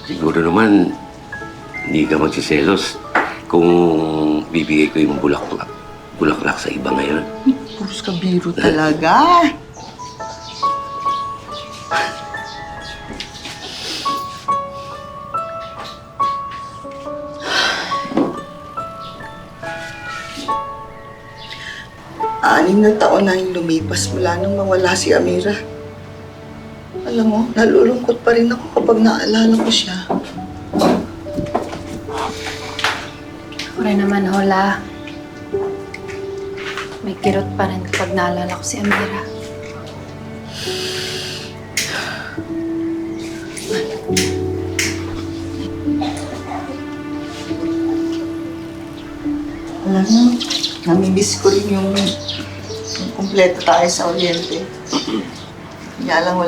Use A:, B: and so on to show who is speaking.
A: Siguro naman, hindi ka magsiselos kung bibigay ko yung bulaklak sa iba ngayon.
B: Puros ka biro talaga. Anim na taon na yung lumipas mula nung mawala si Amira. Alam mo, nalulungkot pa rin ako kapag naalala ko siya.
C: Ako rin naman, Hola. May kirot pa rin kapag naalala ko si Amira.
B: Alam mo, namimiss ko rin yung kumpleto tayo sa Oriente. Kaya lang